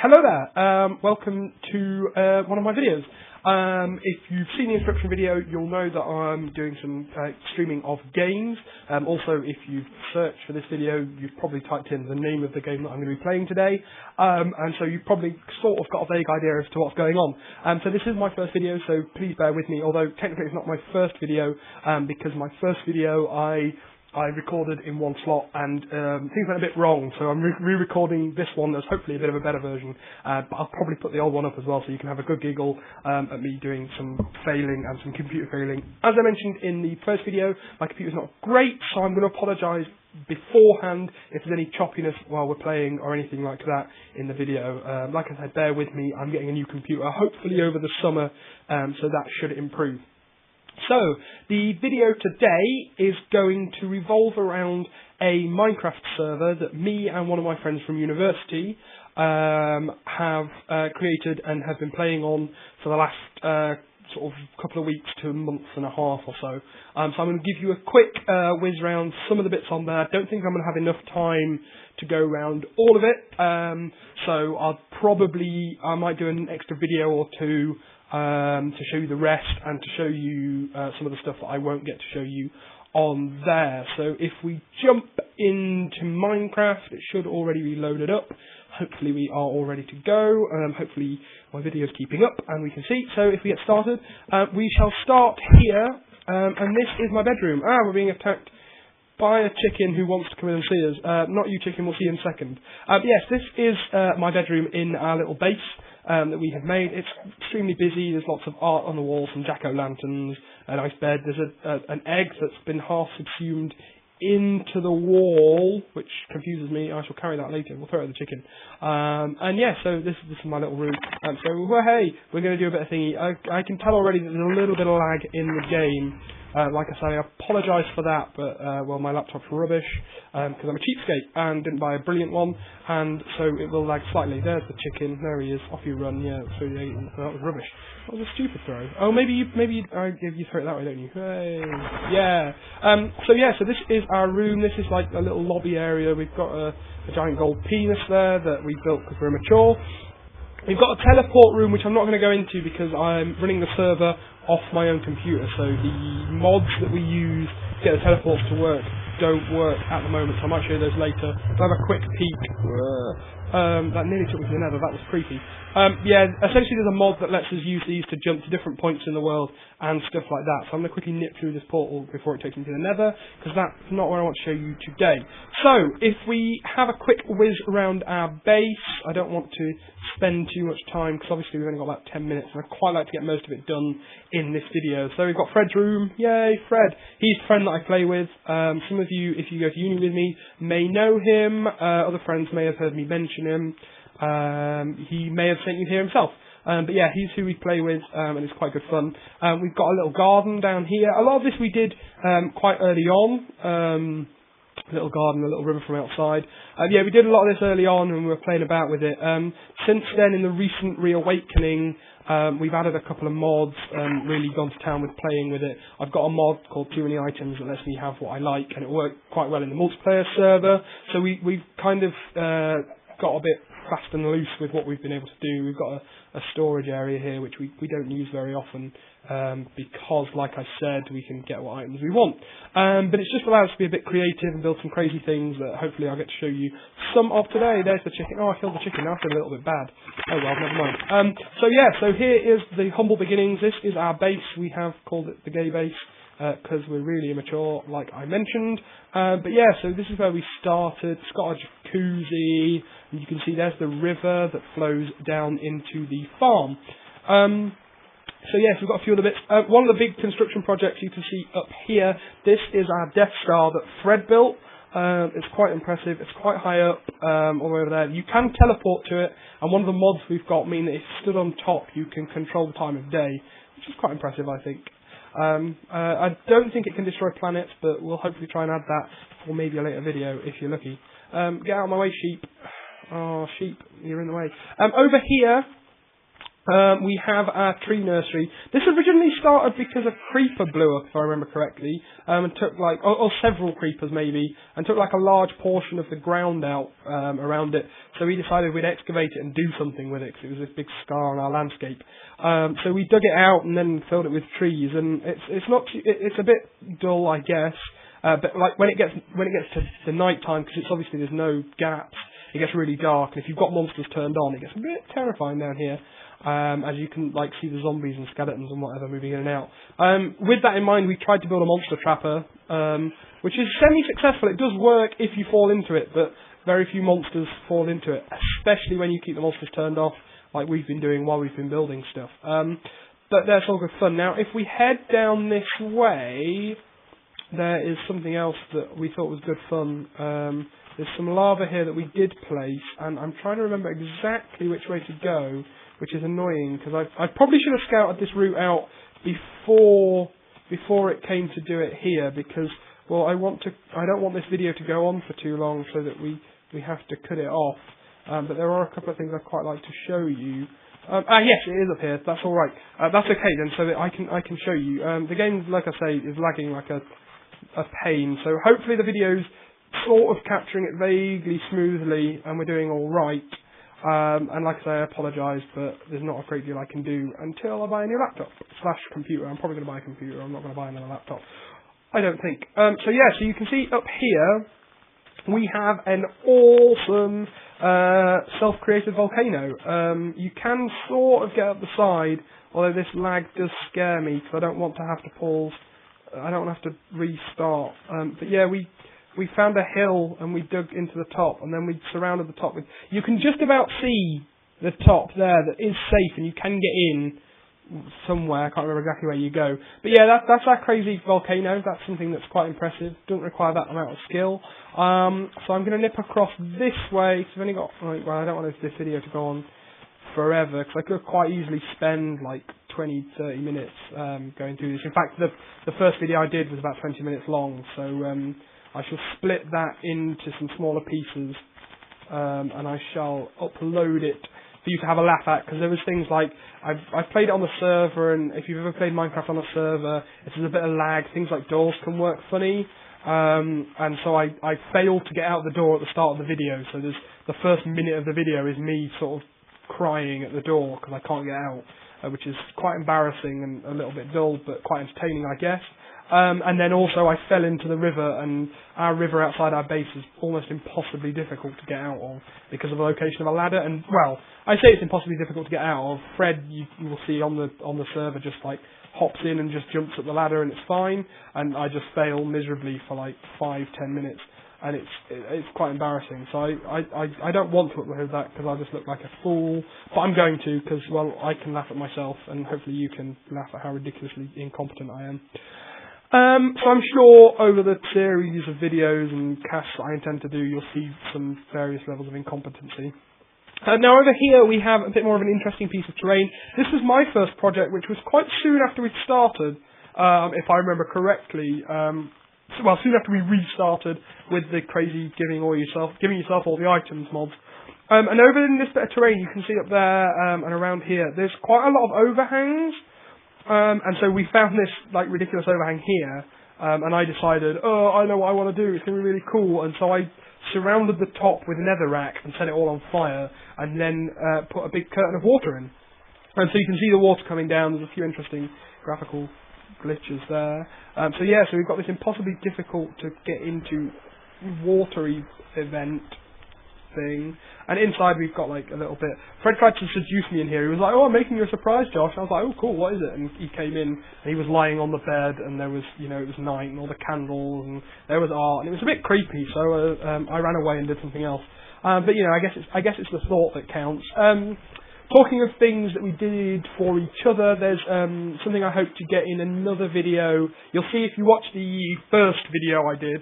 Hello there, welcome to one of my videos. If you've seen the instruction video, you'll know that I'm doing some streaming of games. Also, if you've searched for this video, you've probably typed in the name of the game that I'm going to be playing today. And so you've probably sort of got a vague idea as to what's going on. So this is my first video, so please bear with me, although technically it's not my first video, because my first video I recorded in one slot and things went a bit wrong, so I'm re-recording this one as hopefully a bit of a better version, but I'll probably put the old one up as well so you can have a good giggle at me doing some failing and some computer failing. As I mentioned in the first video, my computer's not great, so I'm going to apologise beforehand if there's any choppiness while we're playing or anything like that in the video. Like I said, bear with me, I'm getting a new computer hopefully over the summer, so that should improve. So, the video today is going to revolve around a Minecraft server that me and one of my friends from university have created and have been playing on for the last sort of couple of weeks to a month and a half or so. So I'm going to give you a quick whiz round some of the bits on there. I don't think I'm going to have enough time to go around all of it, so I might do an extra video or two to show you the rest and to show you some of the stuff that I won't get to show you on there. So if we jump into Minecraft, it should already be loaded up. Hopefully we are all ready to go. Hopefully my video is keeping up and we can see. So if we get started, we shall start here, and this is my bedroom. We're being attacked by a chicken who wants to come in and see us. Not you, chicken, we'll see you in a second. Yes, this is my bedroom in our little base that we have made. It's extremely busy. There's lots of art on the walls, some jack-o'-lanterns, a nice bed. There's an egg that's been half subsumed into the wall, which confuses me. I shall carry that later. We'll throw it at the chicken. And yeah, so this is my little room. So, well, hey, we're going to do a bit of thingy. I can tell already that there's a little bit of lag in the game. Like I say, I apologise for that, but well, my laptop's rubbish because I'm a cheapskate and didn't buy a brilliant one, and so it will lag slightly. There's the chicken. There he is. Off you run. Yeah, so that was rubbish. That was a stupid throw. Oh, maybe you throw it that way, don't you? Hey, yeah. So this is our room. This is like a little lobby area. We've got a giant gold penis there that we built because we're immature. We've got a teleport room, which I'm not going to go into because I'm running the server off my own computer, so the mods that we use to get the teleports to work don't work at the moment, so I might show you those later. I'll have a quick peek. That nearly took me to the nether, that was creepy. Yeah, essentially there's a mod that lets us use these to jump to different points in the world and stuff like that, so I'm going to quickly nip through this portal before it takes me to the nether, because that's not what I want to show you today. So, if we have a quick whiz around our base, I don't want to spend too much time, because obviously we've only got about 10 minutes, and I'd quite like to get most of it done in this video. So we've got Fred's room. Yay, Fred. He's a friend that I play with. Some of you, if you go to uni with me, may know him. Other friends may have heard me mention him. He may have sent you here himself. But yeah, he's who we play with, and it's quite good fun. We've got a little garden down here. A lot of this we did quite early on. A little garden, a little river from outside. Yeah, we did a lot of this early on and we were playing about with it. Since then, in the recent reawakening, we've added a couple of mods, really gone to town with playing with it. I've got a mod called Too Many Items that lets me have what I like, and it worked quite well in the multiplayer server. So we've kind of got a bit fast and loose with what we've been able to do. We've got a storage area here which we don't use very often because, like I said, we can get what items we want. But it's just allowed us to be a bit creative and build some crazy things that hopefully I'll get to show you some of today. There's the chicken. Oh, I killed the chicken. Now I feel a little bit bad. Oh well, never mind. So here is the humble beginnings. This is our base. We have called it the gay base because we're really immature, like I mentioned. But yeah, so this is where we started. It's got a jacuzzi, and you can see there's the river that flows down into the farm. So yes, we've got a few other bits. One of the big construction projects you can see up here, this is our Death Star that Fred built. It's quite impressive. It's quite high up, all the way over there. You can teleport to it, and one of the mods we've got mean that if you stood on top, you can control the time of day, which is quite impressive, I think. I don't think it can destroy planets, but we'll hopefully try and add that for maybe a later video if you're lucky. Get out of my way, sheep. Oh, sheep, you're in the way. Over here, We have our tree nursery. This originally started because a creeper blew up, if I remember correctly, and took like, or several creepers maybe, and took like a large portion of the ground out around it. So we decided we'd excavate it and do something with it, because it was this big scar on our landscape. So we dug it out and then filled it with trees, and it's a bit dull, I guess. But like when it gets to the night time, because it's obviously there's no gaps, it gets really dark, and if you've got monsters turned on, it gets a bit terrifying down here. As you can like see the zombies and skeletons and whatever moving in and out. With that in mind, we tried to build a monster trapper, which is semi-successful. It does work if you fall into it, but very few monsters fall into it, especially when you keep the monsters turned off, like we've been doing while we've been building stuff. But that's all good fun. Now, if we head down this way, there is something else that we thought was good fun. There's some lava here that we did place, and I'm trying to remember exactly which way to go, which is annoying, because I probably should have scouted this route out before it came to do it here, because, well, I don't want this video to go on for too long, so that we have to cut it off. But there are a couple of things I'd quite like to show you. Yes, it is up here. That's all right. That's okay then, so that I can show you. The game, like I say, is lagging like a pain, so hopefully the video's sort of capturing it vaguely smoothly, and we're doing all right. And like I say, I apologise, but there's not a great deal I can do until I buy a new laptop / computer. I'm probably going to buy a computer. I'm not going to buy another laptop, I don't think. So yeah, so you can see up here we have an awesome self-created volcano. You can sort of get up the side, although this lag does scare me because I don't want to have to pause. I don't want to have to restart. But yeah, we found a hill and we dug into the top, and then we surrounded the top with... You can just about see the top there that is safe, and you can get in somewhere. I can't remember exactly where you go. But yeah, that's our crazy volcano. That's something that's quite impressive. Doesn't require that amount of skill. So I'm going to nip across this way, because I've only got... Well, I don't want this video to go on forever, because I could quite easily spend like 20-30 minutes going through this. In fact, the first video I did was about 20 minutes long, so I shall split that into some smaller pieces, and I shall upload it for you to have a laugh at, because there was things like, I've played it on the server, and if you've ever played Minecraft on a server, if there's a bit of lag, things like doors can work funny, and so I failed to get out the door at the start of the video, so there's the first minute of the video is me sort of crying at the door because I can't get out, which is quite embarrassing and a little bit dull, but quite entertaining, I guess. And then also I fell into the river, and our river outside our base is almost impossibly difficult to get out of because of the location of a ladder. And well, I say it's impossibly difficult to get out of. Fred, you will see on the server, just like hops in and just jumps up the ladder and it's fine. And I just fail miserably for like 5-10 minutes, and it's quite embarrassing. So I don't want to upload that because I'll just look like a fool. But I'm going to, because well, I can laugh at myself, and hopefully you can laugh at how ridiculously incompetent I am. So I'm sure over the series of videos and casts that I intend to do, you'll see some various levels of incompetency. Now over here we have a bit more of an interesting piece of terrain. This was my first project, which was quite soon after we'd started, if I remember correctly. Well, soon after we restarted with the crazy giving yourself all the items mobs. And over in this bit of terrain, you can see up there and around here, there's quite a lot of overhangs. And so we found this like ridiculous overhang here, and I decided, oh, I know what I want to do, it's going to be really cool, and so I surrounded the top with netherrack and set it all on fire, and then put a big curtain of water in. And so you can see the water coming down, there's a few interesting graphical glitches there. So yeah, so we've got this impossibly difficult to get into watery event thing, and inside we've got like a little bit. Fred tried to seduce me in here. He was like, "Oh, I'm making you a surprise, Josh." And I was like, "Oh, cool. What is it?" And he came in, and he was lying on the bed, and there was, it was night, and all the candles, and there was art, and it was a bit creepy. So I ran away and did something else. But I guess it's the thought that counts. Talking of things that we did for each other, there's something I hope to get in another video. You'll see if you watch the first video I did.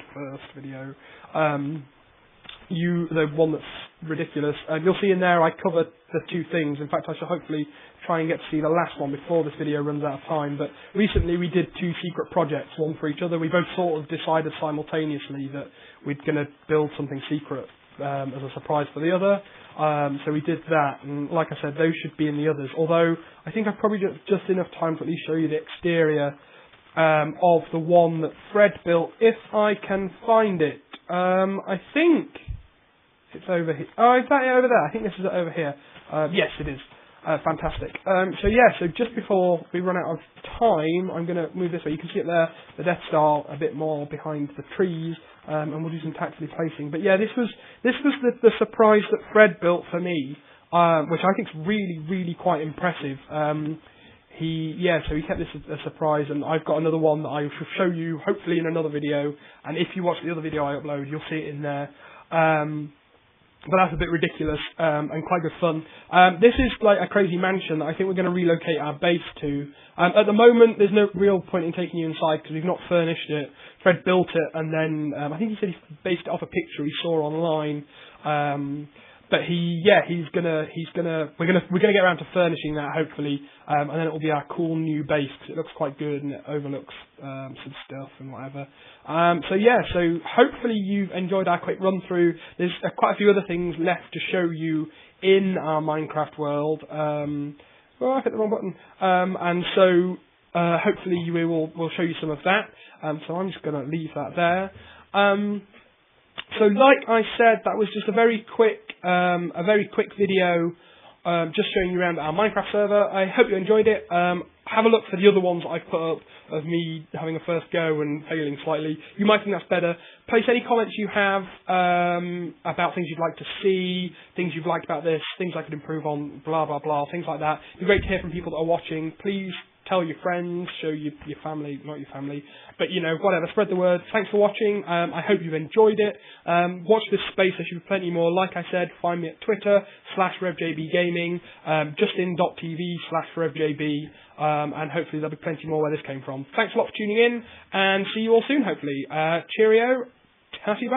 The one that's ridiculous, and you'll see in there I covered the two things. In fact, I shall hopefully try and get to see the last one before this video runs out of time. But recently we did 2 secret projects, one for each other. We both sort of decided simultaneously that we're going to build something secret as a surprise for the other. So we did that, and like I said, those should be in the others. Although I think I've probably just enough time to at least show you the exterior of the one that Fred built, if I can find it. I think it's over here. Oh, is that it over there? I think this is it over here. Yes, it is. Fantastic. So yeah, so just before we run out of time, I'm going to move this way. You can see it there, the Death Star a bit more behind the trees, and we'll do some tactically placing. But yeah, this was the surprise that Fred built for me, which I think is really, really quite impressive. So he kept this a surprise, and I've got another one that I shall show you hopefully in another video. And if you watch the other video I upload, you'll see it in there. But that's a bit ridiculous and quite good fun. This is like a crazy mansion that I think we're going to relocate our base to. At the moment, there's no real point in taking you inside because we've not furnished it. Fred built it, and then I think he said he based it off a picture he saw online. But we're gonna get around to furnishing that hopefully, and then it will be our cool new base because it looks quite good and it overlooks some stuff and whatever. So hopefully you've enjoyed our quick run through. There's quite a few other things left to show you in our Minecraft world. I hit the wrong button. Hopefully we'll show you some of that. So I'm just gonna leave that there. So like I said, that was just a very quick video, just showing you around our Minecraft server. I hope you enjoyed it. Have a look for the other ones that I've put up of me having a first go and failing slightly. You might think that's better. Place any comments you have about things you'd like to see, things you've liked about this, things I could improve on, blah, blah, blah, things like that. It'd be great to hear from people that are watching. Please tell your friends, show your family, not your family, but whatever, spread the word. Thanks for watching. I hope you've enjoyed it. Watch this space, there should be plenty more. Like I said, find me at Twitter /RevJBGaming, justin.tv/RevJB, and hopefully there'll be plenty more where this came from. Thanks a lot for tuning in, and see you all soon, hopefully. Cheerio. Tatty bye.